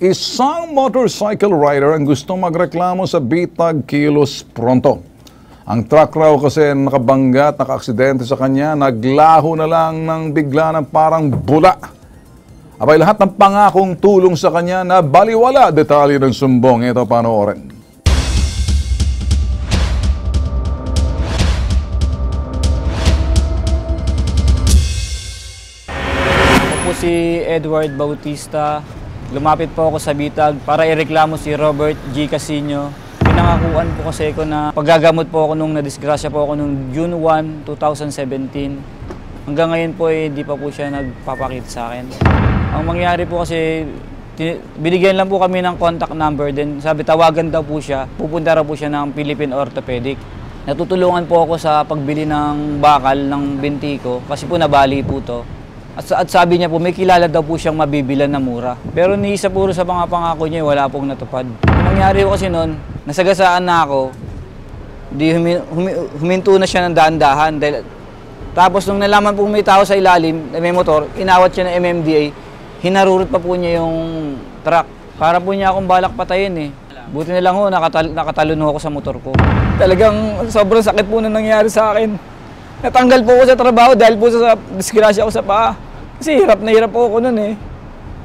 Isang motorcycle rider ang gustong magreklamo sa Bitag Kilos Pronto. Ang truck raw kasi nakabangga at naka-aksidente sa kanya, naglaho na lang ng bigla ng parang bula. Abay, lahat ng pangakong tulong sa kanya na baliwala. Detalye ng sumbong. Ito panoorin. Ako po si Edward Bautista. Lumapit po ako sa Bitag para ireklamo si Robert G. Casino. Pinangakuan po kasi ako na paggagamot po ako nung nadisgrasya po ako nung June 1, 2017. Hanggang ngayon po hindi pa po siya nagpapakita sa akin. Ang mangyari po kasi, binigyan lang po kami ng contact number, then sabi tawagan daw po siya, pupunta raw po siya ng Philippine Orthopedic. Natutulungan po ako sa pagbili ng bakal ng binti ko kasi po nabali po to. At sabi niya po, may kilala daw po siyang mabibilan na mura. Pero ni isa puro sa mga pangako niya, wala pong natupad. Ang nangyari ko kasi noon, nasagasaan na ako, huminto na siya ng dahan-dahan. Tapos nung nalaman po may tao sa ilalim, may motor, inawat siya ng MMDA, hinarurot pa po niya yung truck. Para po niya akong balak patayin eh. Buti na lang ho, nakatalon ako sa motor ko. Talagang sobrang sakit po na nangyari sa akin. Natanggal po ako sa trabaho dahil po sa disgrasya ako sa paa. Kasi hirap na hirap po ako nun eh.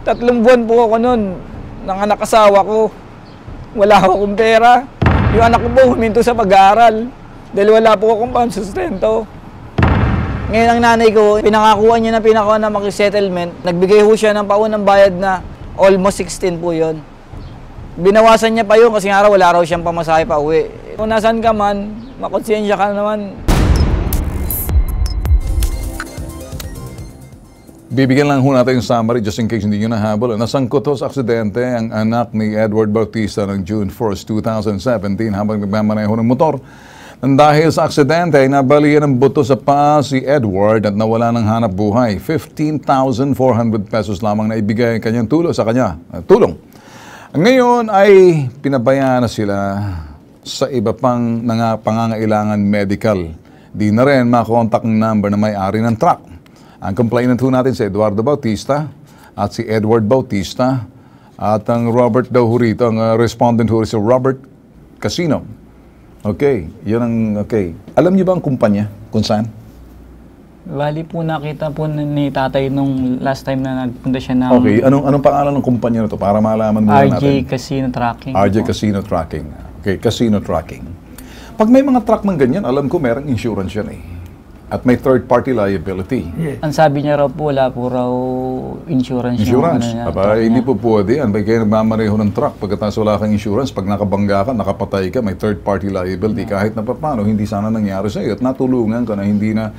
3 buwan po ako nun. Nanganak asawa ko. Wala akong pera. Yung anak ko po huminto sa pag-aaral. Dahil wala po akong pansustento. Ngayon ang nanay ko, pinangakuan niya na makisettlement. Nagbigay ho siya ng paunang bayad na almost 16 po yon. Binawasan niya pa yun kasi nga wala raw siyang pamasahe pa uwi. Kung nasan ka man, makonsensya ka naman. Bibigyan lang ho natin yung summary just in case hindi nyo nahabol. Nasangkot ho sa aksidente ang anak ni Edward Bautista ng June 1, 2017 habang nagmamaneho ng motor. Nang dahil sa aksidente ay nabalian ng buto sa paa si Edward at nawala ng hanap buhay. 15,400 pesos lamang na ibigay kanyang tulong sa kanya. Ngayon ay pinabayaan na sila sa iba pang pangangailangan medical. Di na rin makontak ng number na may-ari ng truck. Ang complainant ho natin si Eduardo Bautista at si Edward Bautista at ang Robert daw ho rito, ang respondent ho si Robert Casino. Okay, yun ang okay. Alam niyo ba ang kumpanya kung saan? Bali po nakita po ni tatay nung last time na nagpunta siya ng... Okay, anong pangalan ng kumpanya na to para malaman mo natin? RJ Casino Tracking. RJ Casino Tracking. Okay, Casino Tracking. Pag may mga truck man ganyan, alam ko merong insurance yan eh. At may third-party liability. Yeah. Ang sabi niya raw po, wala po raw insurance. Insurance? Hindi po pwede yan. May kayo nagmamaneho ng truck. Pagkatapos wala kang insurance, pag nakabangga ka, nakapatay ka, may third-party liability. Kahit na paano, hindi sana nangyari sa iyo. At natulungan ka na hindi na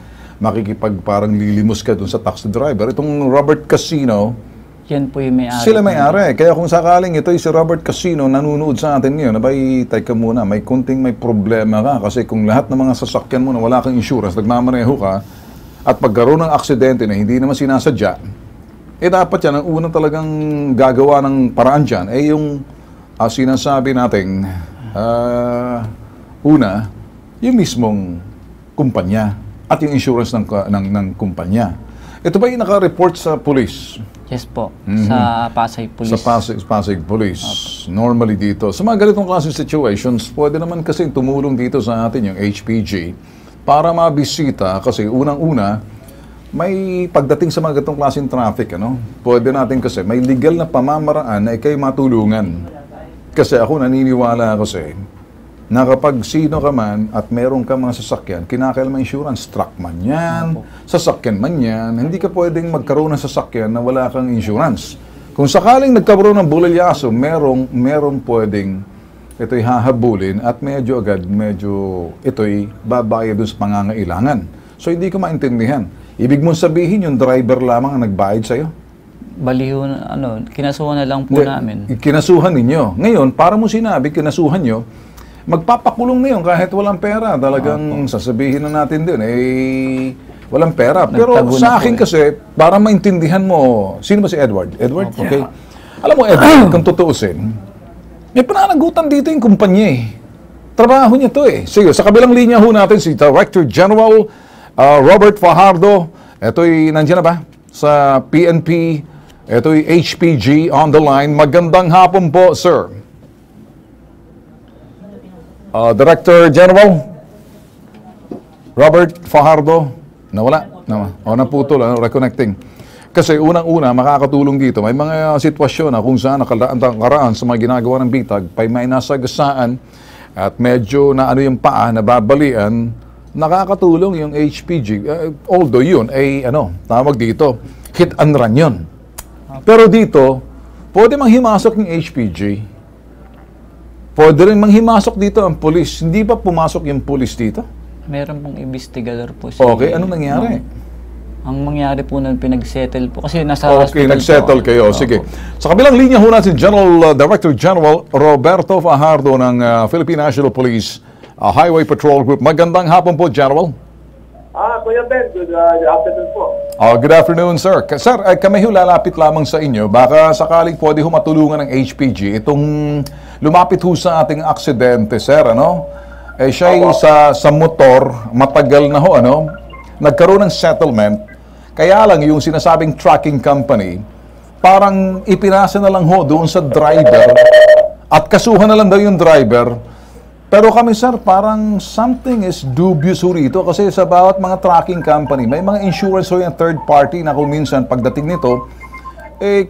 parang lilimos ka dun sa taxi driver. Itong Robert Casino, yan po yung may-ari. Sila may-ari. Kaya kung sakaling ito si Robert Casino nanunood sa atin ngayon, abay, teka muna, may problema ka. Kasi kung lahat ng mga sasakyan mo na wala kang insurance, nagmamaneho ka, at pagkaroon ng aksidente na hindi naman sinasadya, dapat yan, ang unang talagang gagawa ng paraan dyan, yung sinasabi nating, una, yung mismong kumpanya at yung insurance ng kumpanya. Ito ba yung naka-report sa police? Yes po, sa Pasay Police. Sa Pasay Police. Okay. Normally dito, sa mga ganitong klaseng situations, pwede naman kasi tumulong dito sa atin yung HPG para mabisita kasi unang-una, may pagdating sa mga ganitong klaseng traffic, pwede natin kasi may legal na pamamaraan na ikay matulungan. Kasi ako naniniwala kasi na kapag sino ka man at meron ka mga sasakyan, kinakailangan insurance, truck man yan, sasakyan man yan, hindi ka pwedeng magkaroon ng sasakyan na wala kang insurance. Kung sakaling nagkaroon ng bulilyaso, merong pwedeng ito'y hahabulin at medyo ito'y babayad dun sa pangangailangan. So hindi ko maintindihan. Ibig mong sabihin yung driver lamang ang nagbayad sa'yo? Baliho, kinasuhan na lang po namin. Kinasuhan ninyo. Ngayon, para mo sinabi, kinasuhan nyo, magpapakulong na yun kahit walang pera. Talagang sasabihin na natin din, walang pera. Pero sa akin kasi, para maintindihan mo, sino ba si Edward? Edward? Okay. Alam mo, Edward, kung tutuusin, may pananagutan dito yung kumpanya eh. Trabaho niya to eh. Sige, sa kabilang linya ho natin, si Director General Robert Fajardo. Ito'y nandiyan na ba? Sa PNP Ito'y HPG on the line. Magandang hapon po, sir. Director General Robert Fajardo. Nawala. Naputol. Reconnecting. Kasi unang-una, makakatulong dito. May mga sitwasyon na kung saan nakaraan sa mga ginagawa ng bitag, may nasagasaan at medyo na yung paa, nababalian, nakakatulong yung HPG. Although yun, tawag dito, hit and run yun. Pero dito, pwede manghimasok yung HPG. Pwede rin manghimasok dito ang pulis. Hindi ba pumasok yung pulis dito? Meron pong investigador po. Okay, ano nangyari? Ang mangyari po na pinag-settle po. Kasi nasa okay, nag-settle kayo. Sige. Sa kabilang linya ho natin, Director General Roberto Fajardo ng Philippine National Police Highway Patrol Group. Magandang hapon po, General. Kuya Ben, good afternoon po. Good afternoon, sir. Sir, kami lalapit lamang sa inyo. Baka sakaling pwede ho matulungan ng HPG itong lumapit ho sa ating aksidente, sir, siya sa motor, matagal na ho, nagkaroon ng settlement. Kaya lang yung sinasabing trucking company, parang ipinasa na lang ho doon sa driver at kasuhan na lang daw yung driver. Pero kami, sir, parang something is dubious ho rito kasi sa bawat mga trucking company, may mga insurance ho yung third party na kung minsan pagdating nito,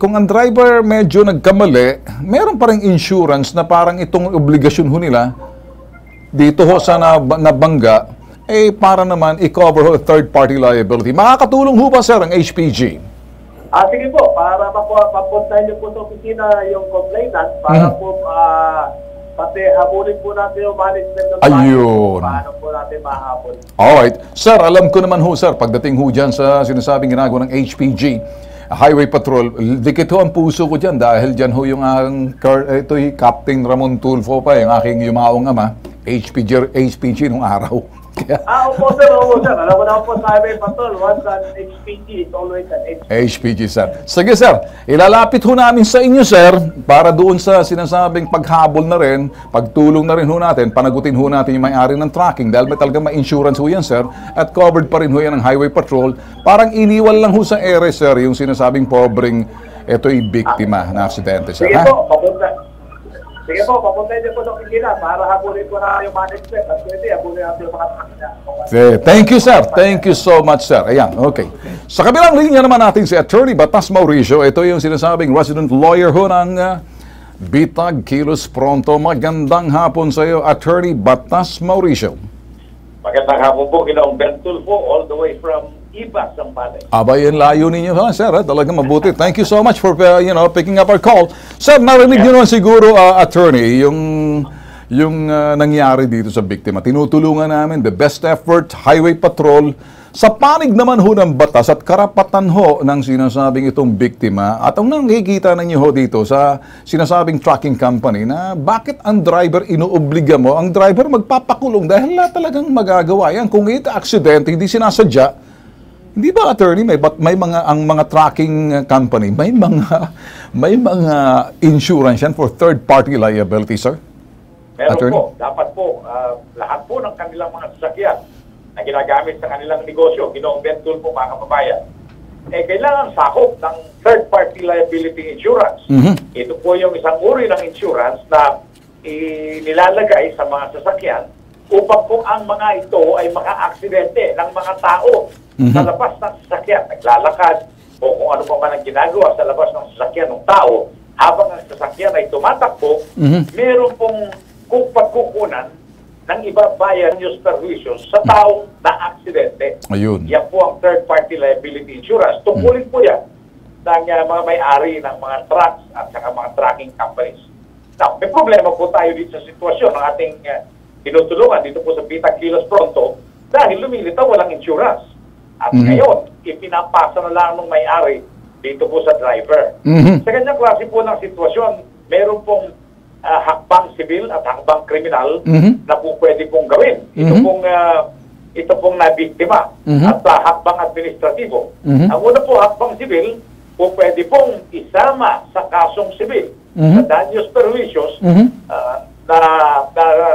kung ang driver medyo nagkamali, meron pa rin insurance na parang itong obligasyon ho nila dito ho sa nabangga, para naman i-cover ho third-party liability. Makakatulong ho ba, sir, ang HPG? Sige po, para papuntahin niyo po sa opisina yung complainant para po pati habulin po natin yung management ng ayun. Paano po natin mahabol. Alright. Sir, alam ko naman ho, sir, pagdating ho dyan sa sinasabing ginagawa ng HPG, Highway Patrol, dikit ho ang puso ko dyan dahil dyan ho yung ito'y Captain Ramon Tulfo pa, yung aking yumaong ama, HPG nung araw. Opo sir. Alam ko na po sa Highway Patrol, once an HPG, it's always an HPG. HPG, sir. Sige, sir. Ilalapit ho namin sa inyo, sir, para doon sa sinasabing paghabol na rin, pagtulong na rin ho natin, panagutin ho natin yung may-ari ng tracking dahil may talagang may insurance ho yan, sir, at covered pa rin ho yan ng Highway Patrol. Parang iniwal lang ho sa ere, sir, yung sinasabing pobreng ito'y biktima na aksidente, sir. Sige po, papuntahin niyo po sa opisina para habulin po na yung management at pwede habulin natin yung mga truck. Thank you, sir. Thank you so much, sir. Ayan, okay. Sa kabilang linya naman natin si Attorney Batas Mauricio. Ito yung sinasabing resident lawyer ho ng Bitag Kilos Pronto. Magandang hapon sa iyo, Attorney Batas Mauricio. Magandang hapon po, Ginoong Ben Tulfo, all the way from Iba, Sampales. Yan layo ninyo, sir. Talagang mabuti. Thank you so much for picking up our call. Sir, narinig nyo naman siguro, attorney, yung nangyari dito sa biktima. Tinutulungan namin the best effort, Highway Patrol, sa panig naman ho ng batas at karapatan ho ng sinasabing itong biktima. At ang nakikita ninyo ho dito sa sinasabing trucking company na bakit ang driver inuobliga mo, ang driver magpapakulong dahil wala talagang magagawa yan. Kung ito aksidente, hindi sinasadya. Hindi ba, attorney, may mga tracking company, may mga insurance yan for third party liability, sir? Meron attorney? Po, dapat po lahat po ng kanilang mga sasakyan na ginagamit sa kanilang negosyo, Ginoong Ben Tulfo, mga kababayan, kailangan sakop ng third party liability insurance. Ito po yung isang uri ng insurance na nilalagay sa mga sasakyan upang kung ang mga ito ay maka-aksidente ng mga tao sa labas ng sasakyan, naglalakad o kung ano pa man ang ginagawa sa labas ng sasakyan ng tao, habang ang sasakyan ay tumatakbo, meron pong pagkukunan ng ibabayan yung perwisyon sa taong na-aksidente. Ayun. Yan po ang third-party liability insurance. Tungkulin po yan ng mga may-ari ng mga trucks at saka mga trucking companies. Now, may problema po tayo dito sa sitwasyon ng ating tinutulungan dito po sa Bitag Kilos Pronto dahil lumilitaw walang insurance. At ngayon, ipinapasa na lang ng may-ari dito po sa driver. Sa ganyang klase po ng sitwasyon, meron pong hakbang sibil at hakbang kriminal na po pwede pong gawin. Ito pong nabiktima at hakbang administratibo. Ang una po, hakbang sibil, po pwede pong isama sa kasong sibil sa daños perjuicios na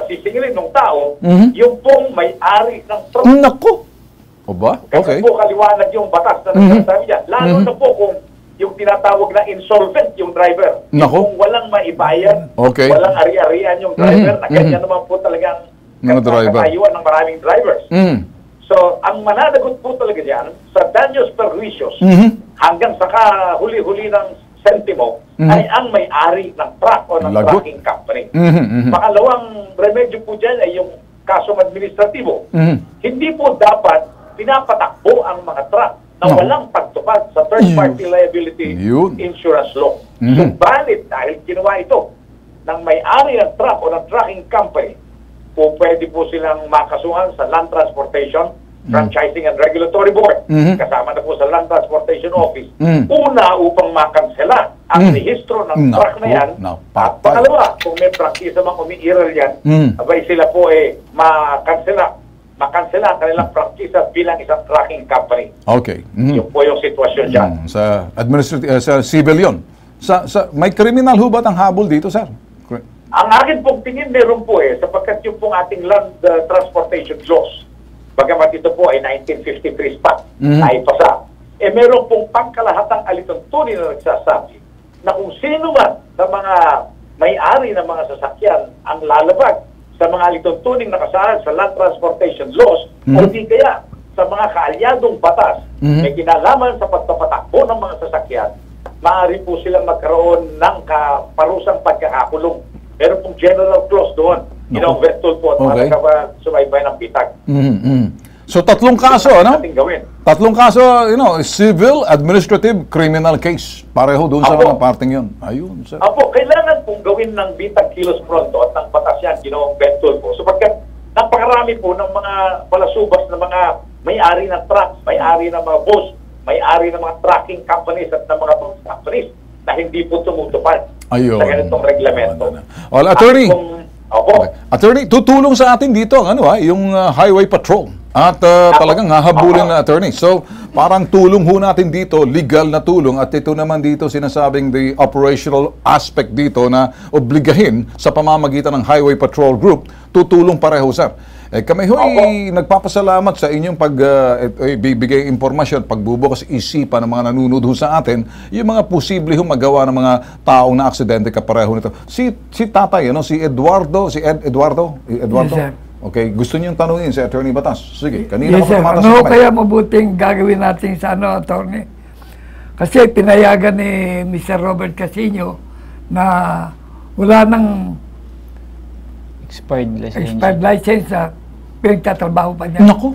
sisingilin ng tao yung pong may-ari ng truck. Naku! O ba? Okay. Kasi po kaliwanag yung batas na nagsasabi niya. Lalo na po kung yung tinatawag na insolvent yung driver. Nako. Kung walang maibayad, Okay. walang ari-arian yung driver, na ganyan naman po talagang Mga driver. katayuan ng maraming drivers. Mm. So, ang mananagot po talaga diyan sa daños perjuicios hanggang sa huli-huli ng sentimo ay ang may-ari ng truck o ng Lagot. trucking company. Mhm. Pangalawang remedyo po dyan ay yung kasong administratibo. Mhm. Hindi po dapat pinapatakbo ang mga truck na No. walang pagtupad sa third-party liability Yun. insurance law. Mhm. Subalit, dahil ginawa ito ng may-ari ng truck o ng trucking company, po pwede po silang makasuhan sa Land Transportation Franchising and Regulatory Board. Mhm. Kasama na po sa Land Transportation Office. Mhm. Una, upang makansela ang Mhm. rehistro ng Naku, truck na yan. At napatay. pangalawa, kung may prangkisa mang umiiral yan, Mhm. abay sila po makansela ang kanilang prangkisa bilang isang trucking company. Okay. Mhm. Yun po yung sitwasyon dyan. Sa sa civil yun. May criminal ho ba ang habol dito, sir? Ang akin pong tingin meron po sapagkat yung pong ating land transportation laws, bagamat ito po ay 1953 pa, ay pasa, meron pong pangkalahatang alituntunin na nagsasabi na kung sino man sa mga may-ari ng mga sasakyan ang lalabag sa mga alituntuning nakasaad sa land transportation laws o di kaya sa mga kaalyadong batas may kinalaman sa pagpapatakbo ng mga sasakyan, maaari po silang magkaroon ng parusang pagkakakulong. Meron pong general clause doon. Ginong-vetol po at Okay. sumaybay ng pitag. So, tatlong kaso, ano? Ating gawin. Tatlong kaso, civil, administrative, criminal case. Pareho doon sa Apo. mga parting yun. Ayun, sir. Apo, kailangan pong gawin ng bitag kilos pronto at ng batas yan, ginong-vetol po. Sapagkat napakarami po ng mga palasubas ng mga may-ari ng trucks, may-ari ng mga bus, may-ari ng mga trucking companies at ng mga bus companies na hindi po tumutupad Ayun. sa ganitong reglamento. Well, attorney. Opo. Okay. Attorney, tutulong sa atin dito ang yung highway patrol. At talagang hahabulin na attorney. So, parang tulong ho natin dito, legal na tulong. At ito naman dito sinasabing the operational aspect dito na obligahin sa pamamagitan ng highway patrol group, tutulong pareho, sir. Kami ho'y nagpapasalamat sa inyong bibigay impormasyon, pagbubukas isipan ng mga nanonood ho sa atin, yung mga posible ho magawa ng mga taong na aksidente kapareho nito. Si tatay, si Eduardo, Eduardo? Yes, sir. Okay, gusto niyong tanungin si Attorney Batas. Sige, kanina Yes, sir. tumatas Ano sa kamay. kaya mabuting gagawin natin sa attorney? Kasi pinayagan ni Mr. Robert Casino na wala nang Expired license. expired license na pinagtatrabaho pa niya. Naku,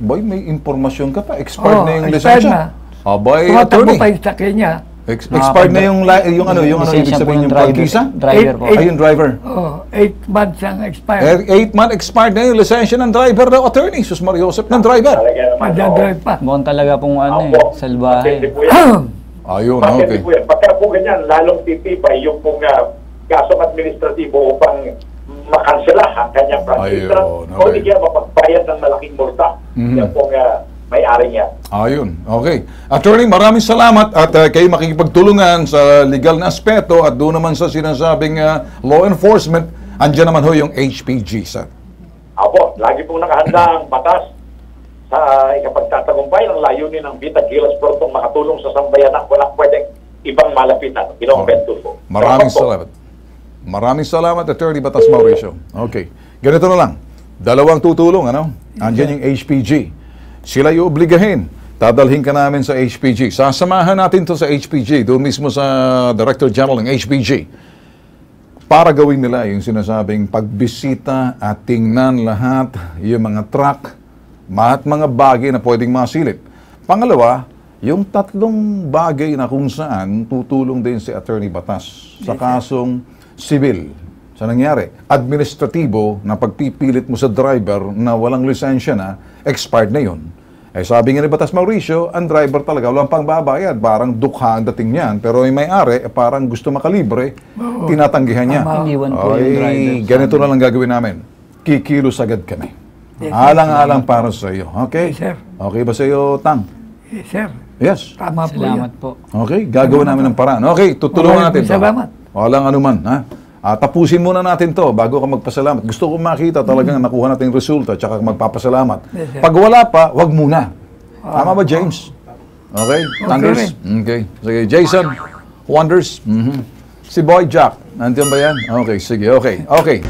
boy, may impormasyon ka pa. Expired Oo, na yung expired lisensya. Tumatakbo Attorney. pa yung sakyan niya. Expired na yung ibig Lisensya po sabihin ng yung driver. prangkisa? Driver po. Ay, yung driver. 8 months ang expired. 8-month expired na yung lisensya ng driver daw, attorney. Sus Maria Joseph ng driver. Talaga naman. Madadrive pa. Mukhang talaga pong Opo. salbahe. Matindi po yan. Ayun, Matindi okay. po yan. Pagka po ganyan, lalong titibay yung pong kasong administratibo upang makansela ang kanyang prangkisa Ayun, o okay. di kaya mapagbayad ng malaking multa. Yan pong may-ari niya. Ayun, okay. Attorney, maraming salamat at kayo makikipagtulungan sa legal na aspeto at doon naman sa sinasabing law enforcement, andyan naman ho yung HPG, sir. Apo, lagi pong nakahanda ang batas sa ikapagtatagumpay ng layunin ng Bitag Gilas Protong makatulong sa sambayanan. Walang pwedeng ibang malapitan. Ginong-bento po. Maraming salamat. Maraming salamat, Attorney Batas Mauricio. Okay. Ganito na lang. Dalawang tutulong, Andyan yung HPG. Sila yung obligahin. Dadalhin ka namin sa HPG. Sasamahan natin to sa HPG, doon mismo sa Director General ng HPG. Para gawin nila yung sinasabing pagbisita at tingnan lahat yung mga truck at mga bagay na pwedeng masilip. Pangalawa, yung tatlong bagay na kung saan tutulong din si Attorney Batas sa kasong civil. Sa nangyari, administratibo na pagpipilit mo sa driver na walang lisensya na, expired na yun. Sabi nga ni Batas Mauricio, ang driver talaga walang pang babayad. Parang dukha ang dating niyan. Pero yung may-ari, parang gusto makalibre, tinatanggihan niya. Iniwan po yung driver. Ganito na lang gagawin namin. Kikilos agad kami. Alang-alang para sa iyo. Okay? Yes, sir. Okay ba sa iyo, Tang? Yes, sir. Yes. Tama po Salamat yan. po. Okay, gagawin namin ng paraan. Okay, tutulungan natin to. Salamat. Walang anuman, ha? Tapusin muna natin to bago ka magpasalamat. Gusto ko makita talagang nakuha natin yung resulta tsaka magpapasalamat. Yes, sir. Pag wala pa, wag muna. Tama ba, James? Okay? Thunders? Okay. Sige, Jason? Wonders? Si Boy Jack? Nandiyan ba yan? Okay, sige, okay. Okay.